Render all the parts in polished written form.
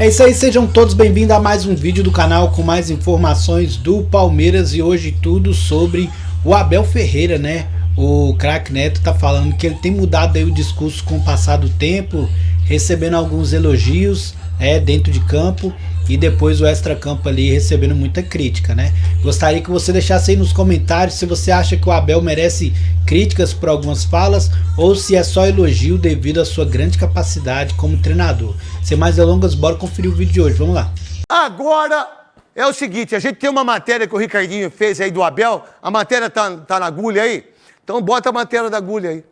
É isso aí, sejam todos bem-vindos a mais um vídeo do canal com mais informações do Palmeiras e hoje tudo sobre o Abel Ferreira, né? O craque Neto tá falando que ele tem mudado aí o discurso com o passar do tempo, recebendo alguns elogios dentro de campo e depois o extra-campo ali recebendo muita crítica, né? Gostaria que você deixasse aí nos comentários se você acha que o Abel merece críticas por algumas falas ou se é só elogio devido à sua grande capacidade como treinador. Sem mais delongas, bora conferir o vídeo de hoje, vamos lá. Agora é o seguinte, a gente tem uma matéria que o Ricardinho fez aí do Abel, a matéria tá na agulha aí, então bota a matéria da agulha aí.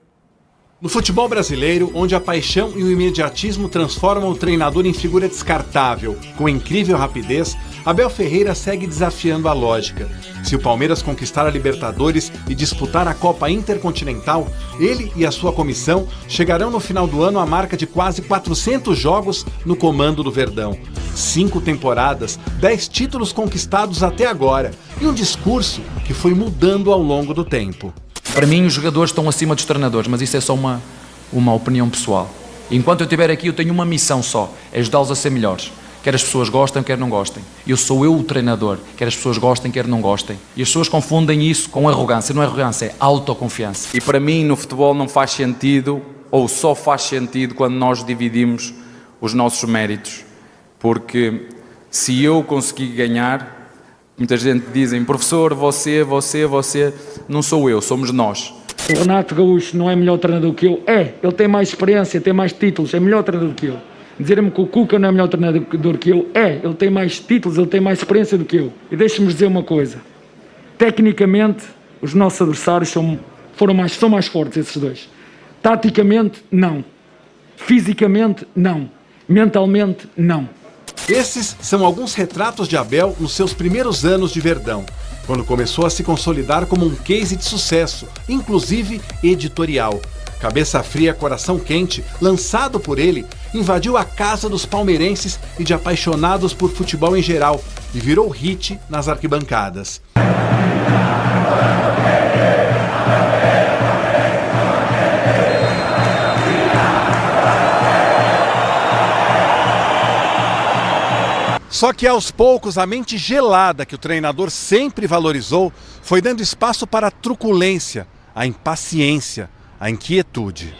No futebol brasileiro, onde a paixão e o imediatismo transformam o treinador em figura descartável, com incrível rapidez, Abel Ferreira segue desafiando a lógica. Se o Palmeiras conquistar a Libertadores e disputar a Copa Intercontinental, ele e a sua comissão chegarão no final do ano à marca de quase 400 jogos no comando do Verdão. 5 temporadas, 10 títulos conquistados até agora e um discurso que foi mudando ao longo do tempo. Para mim, os jogadores estão acima dos treinadores, mas isso é só uma opinião pessoal. Enquanto eu estiver aqui, eu tenho uma missão só, é ajudá-los a ser melhores. Quer as pessoas gostem, quer não gostem. Sou eu o treinador, quer as pessoas gostem, quer não gostem. E as pessoas confundem isso com arrogância. Não é arrogância, é autoconfiança. E para mim, no futebol não faz sentido, ou só faz sentido quando nós dividimos os nossos méritos. Porque se eu conseguir ganhar... Muita gente dizem, professor, você, não sou eu, somos nós. O Renato Gaúcho não é melhor treinador que eu? Ele tem mais experiência, tem mais títulos, é melhor treinador que eu. Dizer-me que o Cuca não é melhor treinador que eu? Ele tem mais títulos, ele tem mais experiência do que eu. E deixe-me dizer uma coisa, tecnicamente os nossos adversários são mais fortes, esses dois. Taticamente, não. Fisicamente, não. Mentalmente, não. Esses são alguns retratos de Abel nos seus primeiros anos de Verdão, quando começou a se consolidar como um case de sucesso, inclusive editorial. Cabeça fria, coração quente, lançado por ele, invadiu a casa dos palmeirenses e de apaixonados por futebol em geral e virou hit nas arquibancadas. Só que aos poucos a mente gelada que o treinador sempre valorizou foi dando espaço para a truculência, a impaciência, a inquietude.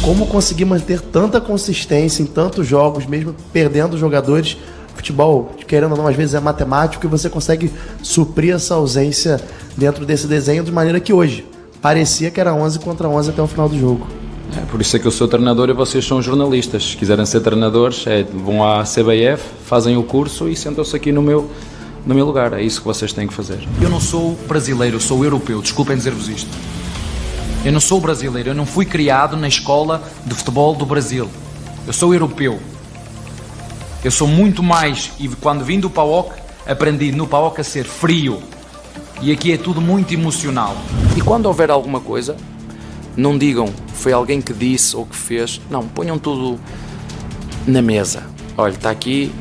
Como conseguir manter tanta consistência em tantos jogos, mesmo perdendo jogadores? Futebol, querendo ou não, às vezes é matemático e você consegue suprir essa ausência dentro desse desenho de maneira que hoje parecia que era 11 contra 11 até o final do jogo. Por isso é que eu sou treinador e vocês são jornalistas. Se quiserem ser treinadores, vão à CBF, fazem o curso e sentam-se aqui no meu lugar. É isso que vocês têm que fazer. Eu não sou brasileiro, eu sou europeu. Desculpem dizer-vos isto. Eu não sou brasileiro, eu não fui criado na escola de futebol do Brasil. Eu sou europeu. Eu sou muito mais, e quando vim do PAOK, aprendi no PAOK a ser frio. E aqui é tudo muito emocional. E quando houver alguma coisa, não digam, foi alguém que disse ou que fez. Não, ponham tudo na mesa. Olha, está aqui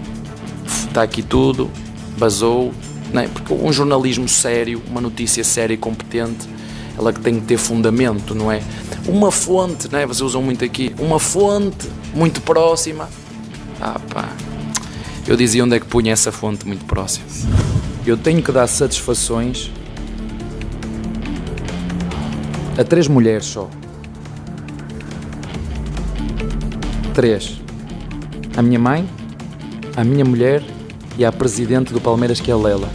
tudo, basou. Não é? Porque um jornalismo sério, uma notícia séria e competente, ela que tem que ter fundamento, não é? Uma fonte, não é? Vocês usam muito aqui, uma fonte muito próxima. Eu dizia onde é que punha essa fonte muito próxima. Eu tenho que dar satisfações a 3 mulheres só. 3. A minha mãe, a minha mulher e a presidente do Palmeiras, que é a Lela.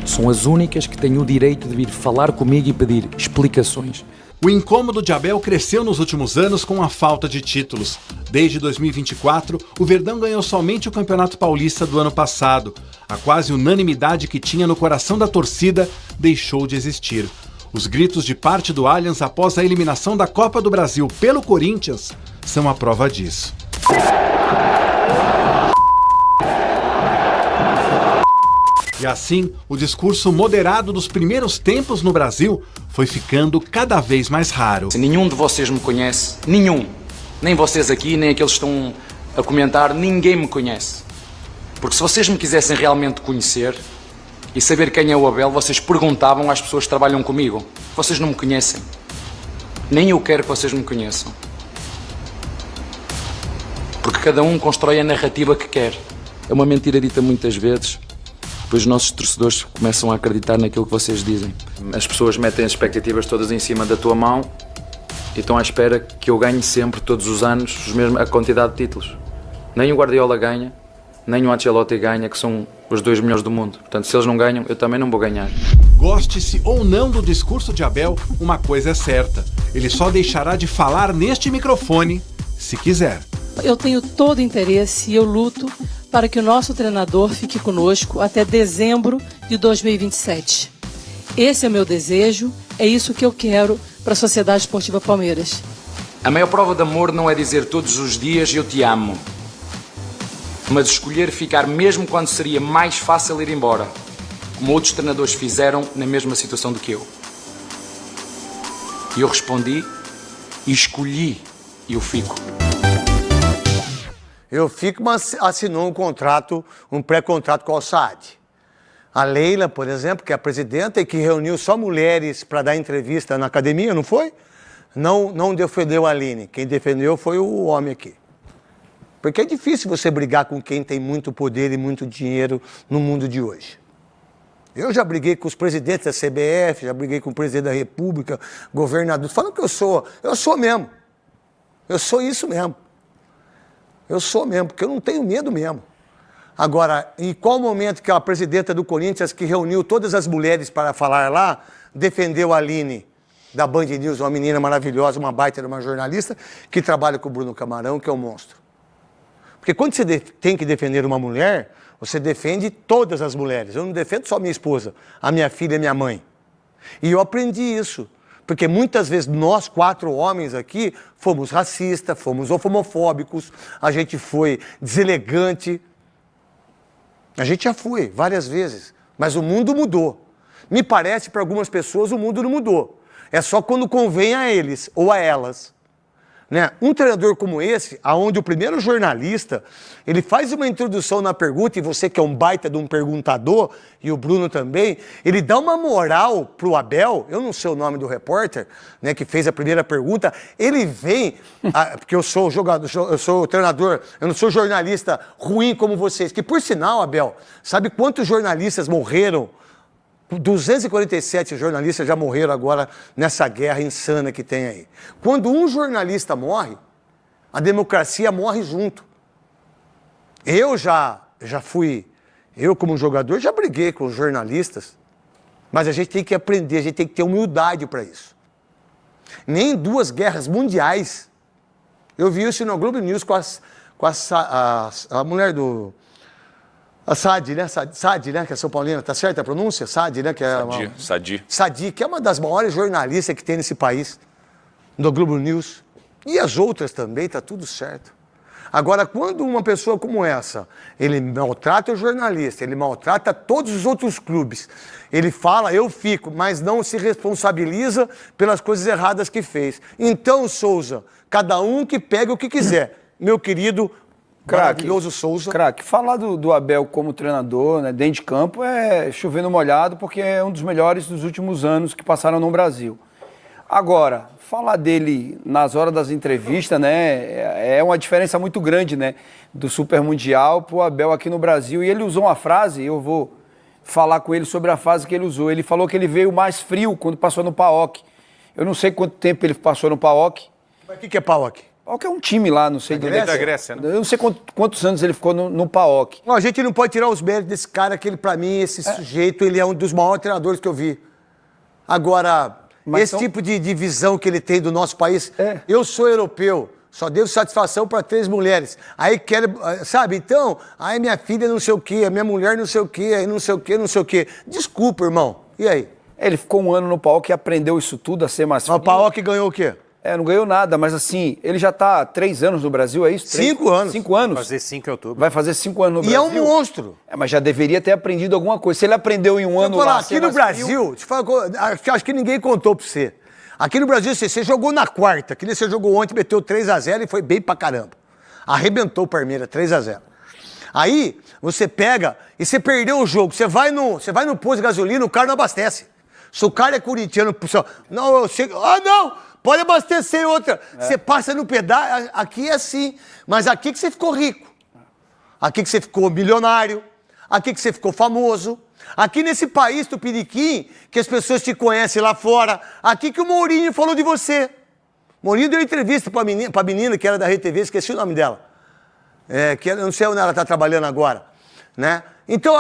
São as únicas que têm o direito de vir falar comigo e pedir explicações. O incômodo de Abel cresceu nos últimos anos com a falta de títulos. Desde 2024, o Verdão ganhou somente o Campeonato Paulista do ano passado. A quase unanimidade que tinha no coração da torcida deixou de existir. Os gritos de parte do Allianz após a eliminação da Copa do Brasil pelo Corinthians são a prova disso. E assim, o discurso moderado dos primeiros tempos no Brasil foi ficando cada vez mais raro. Nenhum de vocês me conhece, nenhum. Nem vocês aqui, nem aqueles que estão a comentar, ninguém me conhece. Porque se vocês me quisessem realmente conhecer e saber quem é o Abel, vocês perguntavam às pessoas que trabalham comigo. Vocês não me conhecem. Nem eu quero que vocês me conheçam. Porque cada um constrói a narrativa que quer. É uma mentira dita muitas vezes, pois os nossos torcedores começam a acreditar naquilo que vocês dizem. As pessoas metem as expectativas todas em cima da tua mão e estão à espera que eu ganhe sempre, todos os anos, a quantidade de títulos. Nem o Guardiola ganha, nem o Ancelotti ganha, que são os 2 melhores do mundo. Portanto, se eles não ganham, eu também não vou ganhar. Goste-se ou não do discurso de Abel, uma coisa é certa: ele só deixará de falar neste microfone se quiser. Eu tenho todo o interesse e eu luto para que o nosso treinador fique conosco até dezembro de 2027. Esse é o meu desejo, é isso que eu quero para a Sociedade Esportiva Palmeiras. A maior prova de amor não é dizer todos os dias eu te amo, mas escolher ficar mesmo quando seria mais fácil ir embora, como outros treinadores fizeram na mesma situação do que eu. E eu respondi e escolhi e eu fico. Eu fico, mas assinou um pré-contrato com o Al-Saad. A Leila, por exemplo, que é a presidenta e que reuniu só mulheres para dar entrevista na academia, não foi? Não defendeu a Aline. Quem defendeu foi o homem aqui. Porque é difícil você brigar com quem tem muito poder e muito dinheiro no mundo de hoje. Eu já briguei com os presidentes da CBF, já briguei com o presidente da República, governador. Falando que eu sou mesmo. Eu sou isso mesmo. Eu sou mesmo, porque eu não tenho medo mesmo. Agora, em qual momento que a presidenta do Corinthians, que reuniu todas as mulheres para falar lá, defendeu a Aline, da Band News, uma menina maravilhosa, uma baita de uma jornalista, que trabalha com o Bruno Camarão, que é um monstro. Porque quando você tem que defender uma mulher, você defende todas as mulheres. Eu não defendo só minha esposa, a minha filha e a minha mãe. E eu aprendi isso. Porque muitas vezes nós 4 homens aqui fomos racistas, fomos homofóbicos, a gente foi deselegante. A gente já foi várias vezes, mas o mundo mudou. Me parece, para algumas pessoas, o mundo não mudou. É só quando convém a eles ou a elas. Né? Um treinador como esse, onde o primeiro jornalista, ele faz uma introdução na pergunta, e você que é um baita de um perguntador, e o Bruno também, ele dá uma moral pro Abel, eu não sei o nome do repórter, né, que fez a primeira pergunta, ele vem, porque eu sou jogador, eu sou treinador, eu não sou jornalista ruim como vocês, que por sinal, Abel, sabe quantos jornalistas morreram? 247 jornalistas já morreram agora nessa guerra insana que tem aí. Quando um jornalista morre, a democracia morre junto. Eu como jogador, já briguei com os jornalistas, mas a gente tem que aprender, a gente tem que ter humildade para isso. Nem 2 guerras mundiais. Eu vi isso no Globo News com a mulher do... A Sadi, né? Sadi, né? Que é São Paulina, tá certa a pronúncia? Sadi, né? Que é Sadi, que é uma das maiores jornalistas que tem nesse país, do Globo News. E as outras também, tá tudo certo. Agora, quando uma pessoa como essa, ele maltrata o jornalista, ele maltrata todos os outros clubes, ele fala, eu fico, mas não se responsabiliza pelas coisas erradas que fez. Então, Souza, cada um que pega o que quiser. Meu querido... maravilhoso Souza. Craque, falar do Abel como treinador, né, dentro de campo, é chover no molhado, porque é um dos melhores dos últimos anos que passaram no Brasil. Agora, falar dele nas horas das entrevistas, né, é uma diferença muito grande, né, do Super Mundial pro Abel aqui no Brasil. E ele usou uma frase, eu vou falar com ele sobre a frase que ele usou. Ele falou que ele veio mais frio quando passou no PAOK. Eu não sei quanto tempo ele passou no PAOK. Mas o que é PAOK? PAOK é um time lá, não sei. Da Grécia, né? Eu não sei quantos anos ele ficou no PAOK. Não, a gente não pode tirar os méritos desse cara, que ele, pra mim, esse sujeito, ele é um dos maiores treinadores que eu vi. Agora, esse tipo de visão que ele tem do nosso país, eu sou europeu, só devo satisfação para 3 mulheres. Aí quer, sabe, então, aí minha filha não sei o quê, a minha mulher não sei o quê, aí não sei o quê, não sei o quê. Desculpa, irmão. E aí? Ele ficou 1 ano no PAOK e aprendeu isso tudo, a ser mais frio. Mas o PAOK ganhou o quê? Não ganhou nada, mas assim, ele já tá há 3 anos no Brasil, é isso? 5 anos. 5 anos? Vai fazer 5 em outubro. Vai fazer 5 anos no Brasil. E é um monstro. Mas já deveria ter aprendido alguma coisa. Se ele aprendeu em 1 ano lá... Aqui no Brasil, acho que ninguém contou pra você. Aqui no Brasil, você jogou na quarta, que nem você jogou ontem, meteu 3-0 e foi bem pra caramba. Arrebentou o Palmeiras, 3-0. Aí, você pega e você perdeu o jogo. Você vai no posto de gasolina, o cara não abastece. Se o cara é corintiano, não, eu chego... não! Pode abastecer outra. Você passa no pedágio, aqui é assim. Mas aqui que você ficou rico. aqui que você ficou milionário, aqui que você ficou famoso, aqui nesse país tupiniquim, que as pessoas te conhecem lá fora, aqui que o Mourinho falou de você. Mourinho deu entrevista pra menina que era da RTV, esqueci o nome dela. Que eu não sei onde ela está trabalhando agora, né? Então,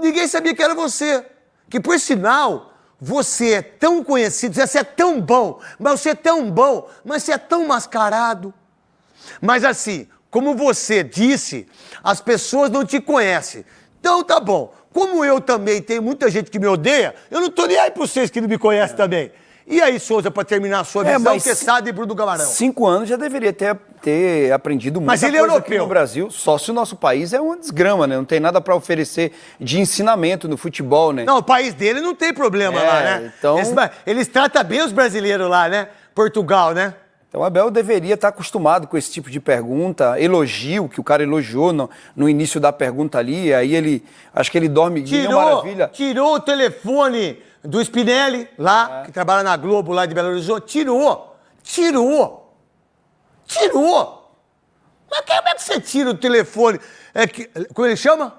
ninguém sabia que era você. Que, por sinal, você é tão conhecido, você é tão bom, mas você é tão bom, mas você é tão mascarado. Mas assim, como você disse, as pessoas não te conhecem. Então, tá bom. Como eu também tenho muita gente que me odeia, eu não tô nem aí pra vocês que não me conhecem também. E aí, Souza, para terminar a sua visão, Quesada e Bruno Camarão? 5 anos já deveria ter aprendido muita coisa europeu aqui no Brasil. Só se o nosso país é uma desgrama, né? Não tem nada para oferecer de ensinamento no futebol, né? Não, o país dele não tem problema lá, né? Então... Eles tratam bem os brasileiros lá, né? Portugal, né? Então o Abel deveria estar acostumado com esse tipo de pergunta, elogio, que o cara elogiou no início da pergunta ali, aí ele, acho que ele dorme de maravilha. Tirou o telefone do Spinelli, lá, que trabalha na Globo, lá de Belo Horizonte, tirou. Mas como é que você tira o telefone? Como ele chama?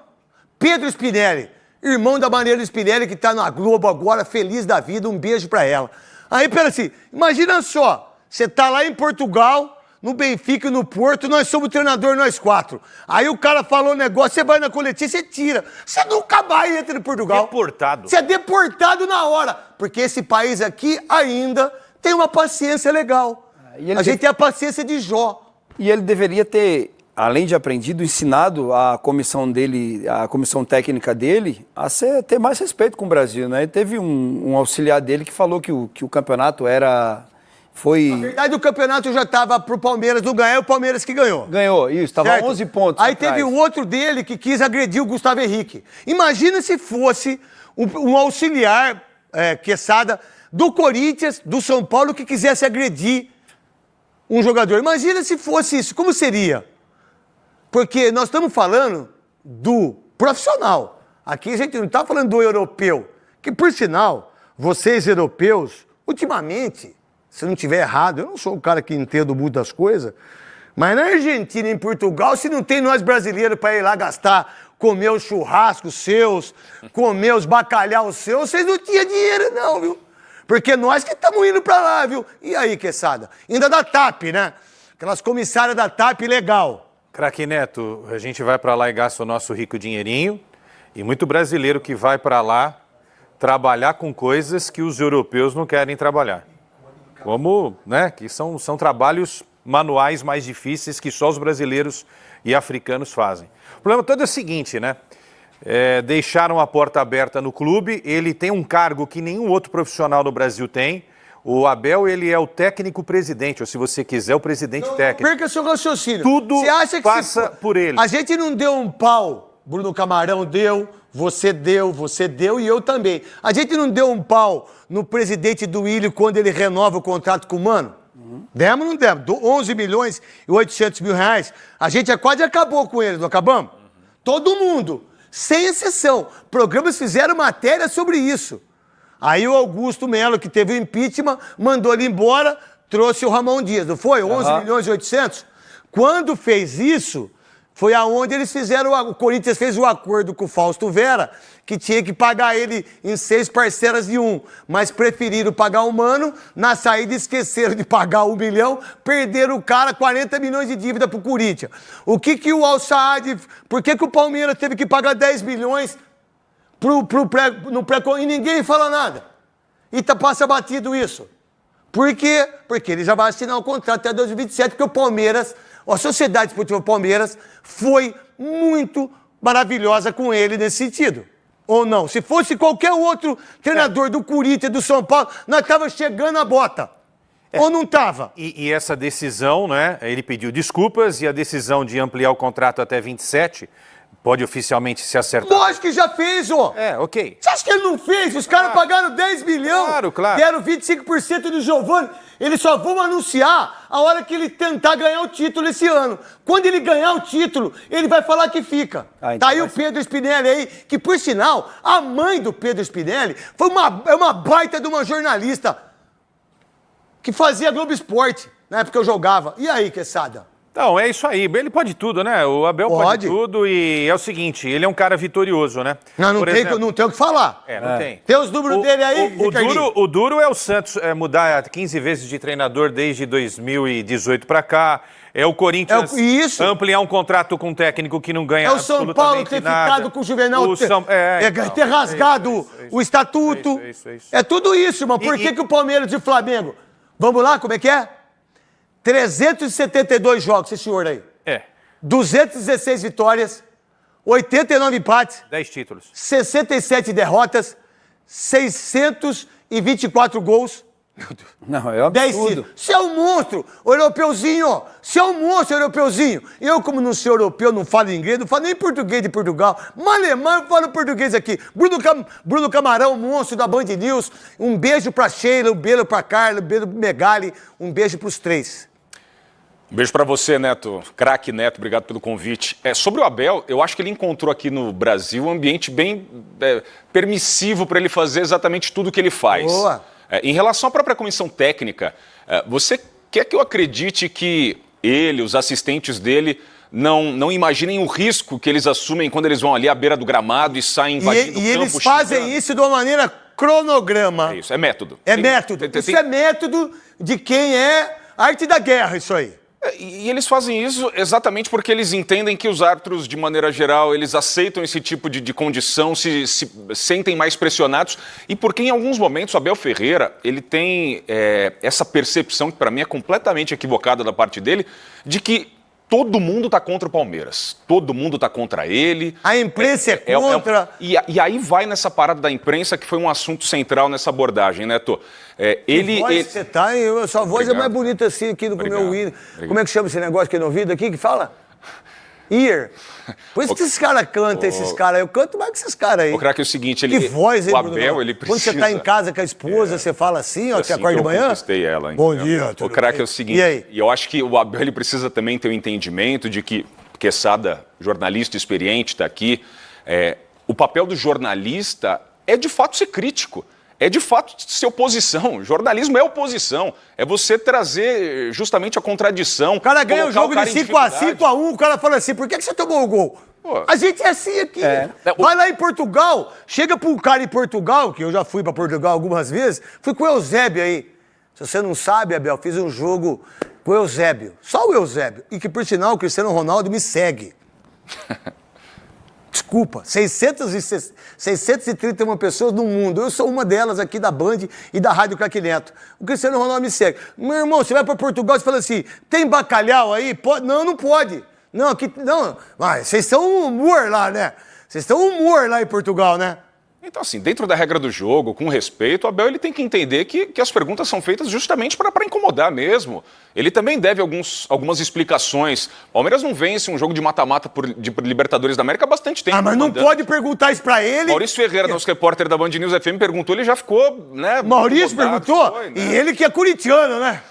Pedro Spinelli, irmão da Mariana Spinelli, que tá na Globo agora, feliz da vida, um beijo pra ela. Aí, pera assim, imagina só, você tá lá em Portugal, no Benfica e no Porto, nós somos o treinador, nós 4. Aí o cara falou um negócio, você vai na coletiva, você tira. Você nunca mais entra em Portugal. Deportado. Você é deportado na hora. Porque esse país aqui ainda tem uma paciência legal. A gente tem a paciência de Jó. E ele deveria ter, além de aprendido, ensinado a comissão dele, a comissão técnica dele, a ter mais respeito com o Brasil, né? Ele teve um auxiliar dele que falou que o campeonato era... Na verdade, o campeonato já estava pro Palmeiras não ganhar, é o Palmeiras que ganhou. Ganhou, isso, estava 11 pontos. Aí teve um outro dele que quis agredir o Gustavo Henrique. Imagina se fosse um auxiliar, Quesada, do Corinthians, do São Paulo, que quisesse agredir um jogador. Imagina se fosse isso, como seria? Porque nós estamos falando do profissional. Aqui a gente não está falando do europeu. Que, por sinal, vocês europeus, ultimamente... Se não estiver errado, eu não sou o cara que entendo muito das coisas, mas na Argentina e em Portugal, se não tem nós brasileiros para ir lá gastar, comer os churrascos seus, comer os bacalhau seus, vocês não tinham dinheiro não, viu? Porque nós que estamos indo para lá, viu? E aí, Quesada? Ainda da TAP, né? Aquelas comissárias da TAP, legal. Craque Neto, a gente vai para lá e gasta o nosso rico dinheirinho, e muito brasileiro que vai para lá trabalhar com coisas que os europeus não querem trabalhar. Como, né, que são trabalhos manuais mais difíceis que só os brasileiros e africanos fazem. O problema todo é o seguinte, né? Deixaram a porta aberta no clube, ele tem um cargo que nenhum outro profissional no Brasil tem. O Abel, ele é o técnico-presidente, ou se você quiser, o presidente técnico. Perca seu raciocínio. Tudo você acha que passa por ele. A gente não deu um pau, Bruno Camarão deu, você deu e eu também. A gente não deu um pau no presidente do Willio quando ele renova o contrato com o Mano? Demos ou não demos? 11 milhões e 800 mil reais. A gente quase acabou com ele, não acabamos? Todo mundo, sem exceção. Programas fizeram matéria sobre isso. Aí o Augusto Melo, que teve o impeachment, mandou ele embora, trouxe o Ramon Dias, não foi? 11 milhões e 800? Quando fez isso... Foi aonde eles fizeram, o Corinthians fez o acordo com o Fausto Vera, que tinha que pagar ele em 6 parcelas de 1, mas preferiram pagar o Mano, na saída esqueceram de pagar 1 milhão, perderam o cara 40 milhões de dívida pro Corinthians. O que o Al Saad, por que o Palmeiras teve que pagar 10 milhões no pré e ninguém fala nada? E passa batido isso. Por quê? Porque ele já vai assinar o contrato até 2027, porque o Palmeiras... A Sociedade Esportiva Palmeiras foi muito maravilhosa com ele nesse sentido. Ou não? Se fosse qualquer outro treinador do Corinthians, do São Paulo, nós estávamos chegando a bota. Ou não estava? E essa decisão, né? Ele pediu desculpas e a decisão de ampliar o contrato até 27 pode oficialmente se acertar. Lógico que já fez, ó. Ok. Você acha que ele não fez? Os caras pagaram 10 milhões. Claro. Deram 25% do Giovani. Eles só vão anunciar a hora que ele tentar ganhar o título esse ano. Quando ele ganhar o título, ele vai falar que fica. Então tá aí o Pedro Spinelli aí, que por sinal, a mãe do Pedro Spinelli é uma baita de uma jornalista que fazia Globo Esporte, na época que eu jogava. E aí, Quesada? Então, é isso aí. Ele pode tudo, né? O Abel pode tudo e é o seguinte, ele é um cara vitorioso, né? Não tem o que falar. Não tem. Tem os números dele aí, o duro é o Santos mudar 15 vezes de treinador desde 2018 para cá. É o Corinthians ampliar um contrato com um técnico que não ganha absolutamente nada. É o São Paulo ter ficado com o Juvenal, ter rasgado o estatuto. É tudo isso, irmão. Por que o Palmeiras e o Flamengo? Vamos lá, como é que é? 372 jogos, esse senhor aí. 216 vitórias, 89 empates. 10 títulos. 67 derrotas, 624 gols. Meu Deus. Não, é um absurdo. Você é um monstro, europeuzinho. Você é um monstro, europeuzinho. Eu, como não sou europeu, não falo inglês, não falo nem português de Portugal. Mas alemão, eu falo português aqui. Bruno Camarão, monstro da Band News. Um beijo pra Sheila, um beijo pra Carla, um beijo pro Megali, um beijo pros três. Um beijo pra você, Neto. Craque Neto, obrigado pelo convite. Sobre o Abel, eu acho que ele encontrou aqui no Brasil um ambiente bem permissivo para ele fazer exatamente tudo o que ele faz. Boa. Em relação à própria comissão técnica, você quer que eu acredite que ele, os assistentes dele, não imaginem o risco que eles assumem quando eles vão ali à beira do gramado e saem invadindo o campo? E eles fazem isso de uma maneira cronograma. É isso, é método. Método. Isso é método de quem é arte da guerra, isso aí. E eles fazem isso exatamente porque eles entendem que os árbitros, de maneira geral, eles aceitam esse tipo de condição, se sentem mais pressionados, e porque em alguns momentos o Abel Ferreira, ele tem essa percepção, que para mim é completamente equivocada da parte dele, de que todo mundo está contra o Palmeiras, todo mundo está contra ele. A imprensa é contra. E aí vai nessa parada da imprensa, que foi um assunto central nessa abordagem, né, Tô? Você tá, sua voz é mais bonita assim aqui do que o meu ouvido. Como é que chama esse negócio que é no ouvido aqui que fala? Ear. Por isso que esses caras cantam, esses caras. Eu canto mais que esses caras aí. O craque é o seguinte, que voz, hein, o Abel, ele precisa... Quando você tá em casa com a esposa, você fala assim, ó, você acorda de manhã? Eu conquistei ela. Bom dia, o craque é o seguinte, e aí? E eu acho que o Abel, ele precisa também ter um entendimento de que, Quesada, jornalista experiente, está aqui, o papel do jornalista é de fato ser crítico. É de fato ser oposição. Jornalismo é oposição. É você trazer justamente a contradição. O cara ganha o jogo de 5-1, o cara fala assim, por que você tomou o gol? Pô. A gente é assim aqui. Vai lá em Portugal, chega para um cara em Portugal, que eu já fui para Portugal algumas vezes, fui com o Eusébio aí. Se você não sabe, Abel, fiz um jogo com o Eusébio. Só o Eusébio. E que, por sinal, o Cristiano Ronaldo me segue. Desculpa, 631 pessoas no mundo. Eu sou uma delas aqui da Band e da Rádio Craque Neto. O Cristiano Ronaldo me segue. Meu irmão, você vai para Portugal e fala assim, tem bacalhau aí? Pode? Não, não pode. Não, aqui não. Mas vocês são um humor lá, né? Vocês estão um humor lá em Portugal, né? Então, assim, dentro da regra do jogo, com respeito, o Abel ele tem que entender que as perguntas são feitas justamente para incomodar mesmo. Ele também deve algumas explicações. O Palmeiras não vence um jogo de mata-mata de Libertadores da América há bastante tempo. Mas não pode perguntar isso para ele. Maurício Ferreira, nosso repórter da Band News FM, perguntou, ele já ficou, né? Maurício perguntou? Foi, né? E ele que é corintiano, né?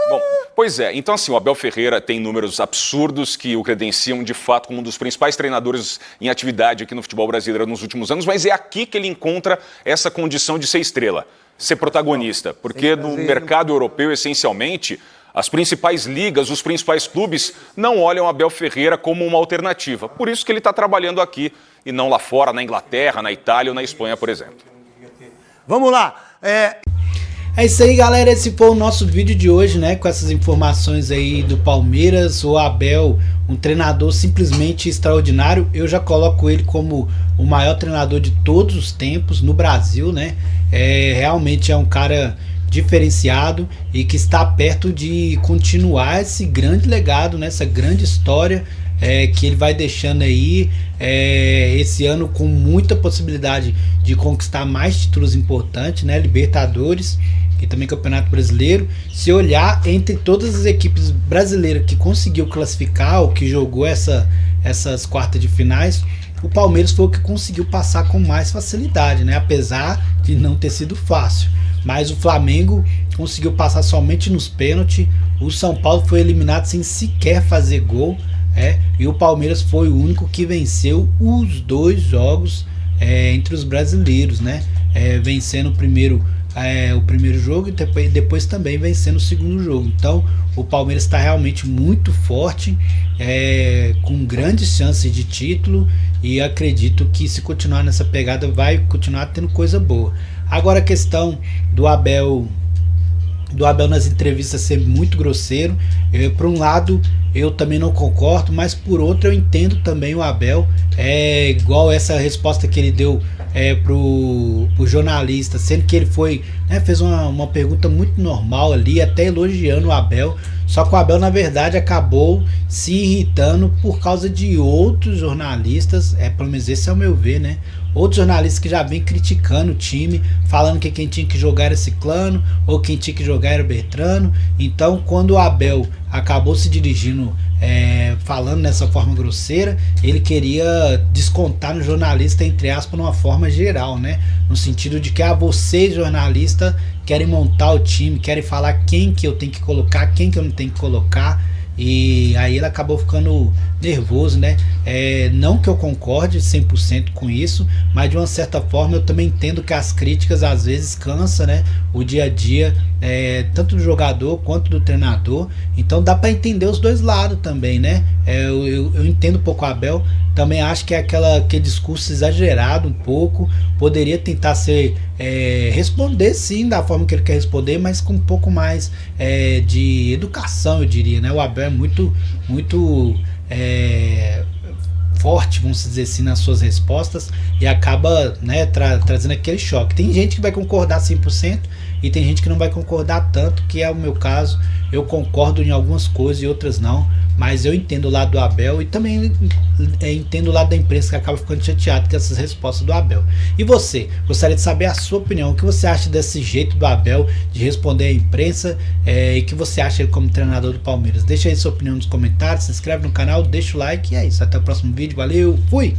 Bom, pois é. Então, assim, o Abel Ferreira tem números absurdos que o credenciam, de fato, como um dos principais treinadores em atividade aqui no futebol brasileiro nos últimos anos, mas é aqui que ele encontra essa condição de ser estrela, ser protagonista. Porque no mercado europeu, essencialmente, as principais ligas, os principais clubes não olham Abel Ferreira como uma alternativa. Por isso que ele está trabalhando aqui e não lá fora, na Inglaterra, na Itália ou na Espanha, por exemplo. Vamos lá. É isso aí, galera, esse foi o nosso vídeo de hoje, né, com essas informações aí do Palmeiras. O Abel, um treinador simplesmente extraordinário. Eu já coloco ele como o maior treinador de todos os tempos no Brasil, né? Realmente é um cara diferenciado e que está perto de continuar esse grande legado, né, essa grande história que ele vai deixando aí esse ano, com muita possibilidade de conquistar mais títulos importantes, né, Libertadores e também Campeonato Brasileiro. Se olhar entre todas as equipes brasileiras que conseguiu classificar ou que jogou essas quartas de finais, o Palmeiras foi o que conseguiu passar com mais facilidade, né, apesar de não ter sido fácil. Mas o Flamengo conseguiu passar somente nos pênaltis. O São Paulo foi eliminado sem sequer fazer gol. E o Palmeiras foi o único que venceu os dois jogos entre os brasileiros, né? Vencendo primeiro o primeiro jogo e depois também vencendo o segundo jogo. Então o Palmeiras está realmente muito forte, com grandes chances de título, e acredito que se continuar nessa pegada vai continuar tendo coisa boa. Agora a questão do Abel nas entrevistas ser muito grosseiro, por um lado eu também não concordo, mas por outro eu entendo também o Abel, igual essa resposta que ele deu pro jornalista, sendo que ele foi, fez uma pergunta muito normal ali, até elogiando o Abel, só que o Abel na verdade acabou se irritando por causa de outros jornalistas, pelo menos esse é o meu ver, né? Outros jornalistas que já vêm criticando o time, falando que quem tinha que jogar era Ciclano, ou quem tinha que jogar era Bertrano. Então quando o Abel acabou se dirigindo, falando dessa forma grosseira, ele queria descontar no jornalista, entre aspas, numa forma geral, né? No sentido de que vocês, jornalistas, querem montar o time, querem falar quem que eu tenho que colocar, quem que eu não tenho que colocar. E aí ele acabou ficando nervoso, né? Não que eu concorde 100% com isso, mas de uma certa forma eu também entendo que as críticas às vezes cansam, né? O dia a dia, tanto do jogador quanto do treinador. Então dá para entender os dois lados também, né? Eu entendo um pouco o Abel, também acho que é aquele discurso exagerado um pouco, poderia tentar responder sim da forma que ele quer responder, mas com um pouco mais de educação, eu diria, né? O Abel é muito forte, vamos dizer assim, nas suas respostas, e acaba, né, trazendo aquele choque. Tem gente que vai concordar 100% e tem gente que não vai concordar tanto, que é o meu caso. Eu concordo em algumas coisas e outras não, mas eu entendo o lado do Abel e também entendo o lado da imprensa, que acaba ficando chateado com essas respostas do Abel. E você? Gostaria de saber a sua opinião. O que você acha desse jeito do Abel de responder à imprensa, e o que você acha ele como treinador do Palmeiras? Deixa aí sua opinião nos comentários, se inscreve no canal, deixa o like, e é isso. Até o próximo vídeo, valeu, fui!